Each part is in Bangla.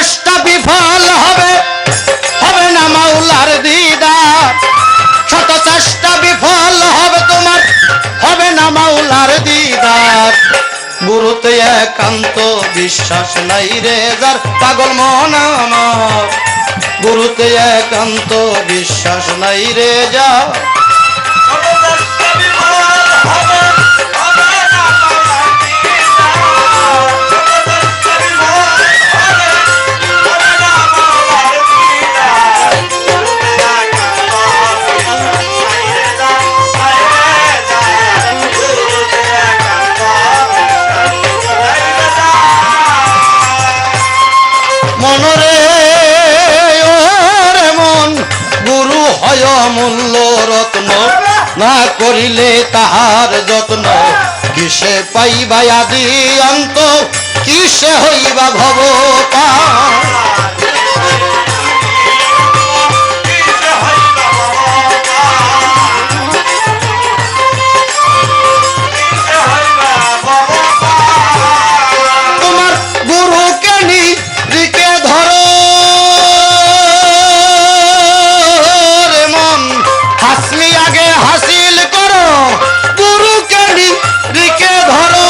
চেষ্টা বিফল হবে হবে না মাওলার দিদার শত চেষ্টা বিফল হবে তোমার হবে না মাওলার দিদার গুরুতে একান্ত বিশ্বাস নাই রে যার পাগল মন আমার গুরুতে একান্ত বিশ্বাস নাই রে যা মনরে ওরে মন গুরু হয় মূল্য রত্ন না করিলে তাহার যত্ন কিসে পাইবা আদি অন্ত কিসে হইবা ভবপার তোমার গুরুকে নিজেকে ধরো রে মন হাসলি আগে হাসিল করো গুরুকে নিজেকে ধরো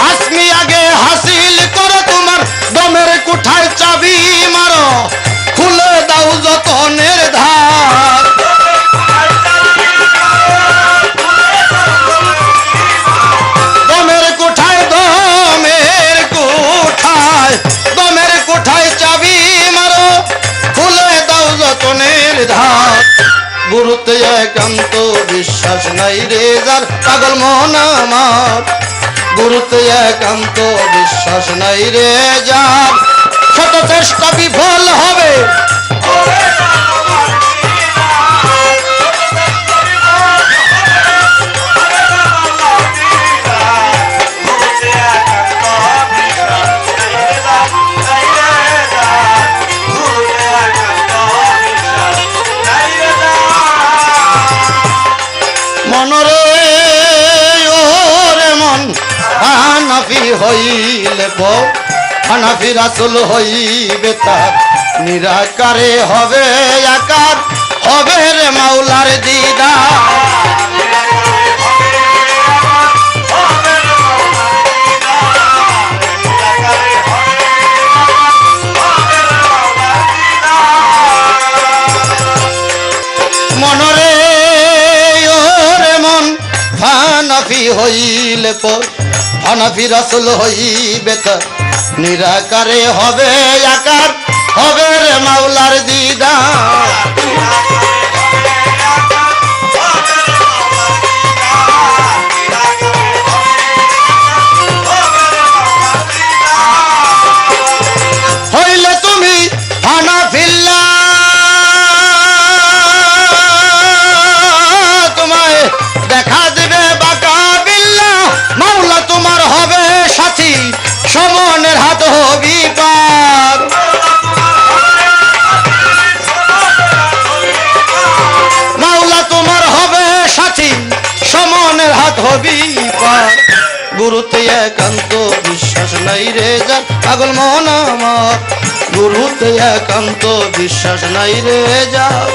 হাসলি আগে হাসিল করো তোমার দমের কুঠায় চাবি মারো খুলে দাও যতনের ধার দমের কোঠায় চাবি মারো খুলে দাও যতনের ধার গুরুতে একান্ত বিশ্বাস নাই রে যার পাগল মন আমার গুরুতে একান্ত বিশ্বাস নাই রে যার শত চেষ্টা বিফল হবে মনরে ওরে মন হানাফি হইলে হানাফি রাসূল হইবে তার নিরাকারে হবে আকার হবে রে মাওলার দিদার মনরে ওরে মন হানাফি হইলে হানাফি রাসূল হইবে তার নিরাকারে হবে আকার হবে রে মাওলার দিদার হইলে তুমি হানাফিল্লাহ তোমায় দেখা দেবে বাকাবিল্লাহ মাওলা তোমার হবে সাথী সমনের হাত হবি পার মাওলা তোমার হবে সাথী সমনের হাত হবি পার গুরুতে একান্ত বিশ্বাস নাই রে যার পাগল মন আমার গুরুতে একান্ত বিশ্বাস নাই রে যার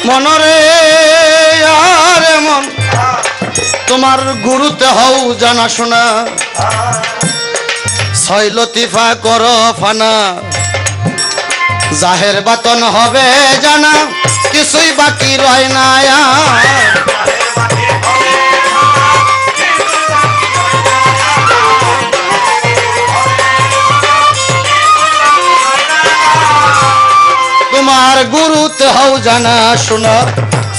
মনরে আরে মন তোমার গুরুতে হও জানা শোনা ছয় লতিফা করো ফানা জাহের বাতন হবে জানা কিছুই বাকি রয় না তোমার গুরুতে হও জানা শোনা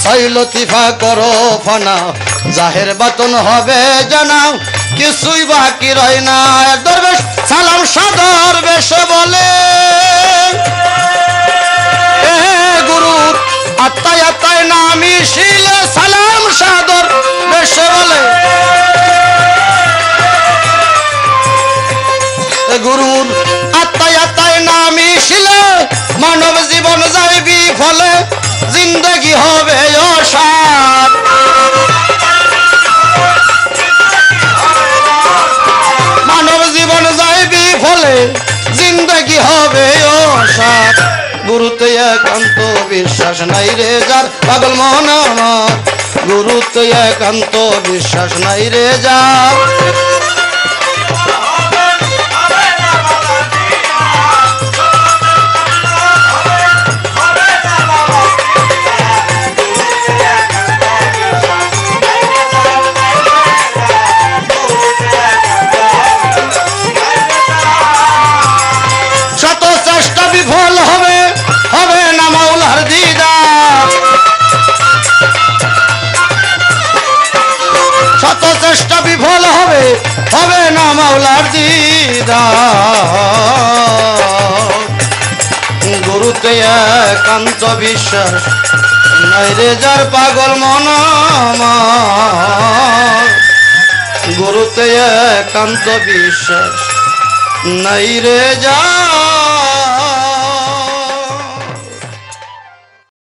ছয় লতিফা করো ফানা জাহের বাতন হবে জানা কিছুই বাকি রয় না দরবেশ সালাম সাদর বেশে বলে গুরু আত্মায় আত্মায় নামি শিলে সালাম সাদর বিফলে জিন্দগি হবে অসার। মানব জীবন যায় বিফলে জিন্দগি হবে অসার। গুরুতে একান্ত বিশ্বাস নাই রে যার পাগল মন আমার, গুরুতে একান্ত বিশ্বাস নাই রে যার। শত চেষ্টা বিফল হবে, হবে না মাওলার দিদার। শত চেষ্টা বিফল হবে, হবে না মাওলার দিদার। গুরুতে একান্ত বিশ্বাস নাই রে যার পাগল মন আমার, গুরুতে একান্ত বিশ্বাস নাই রে যার।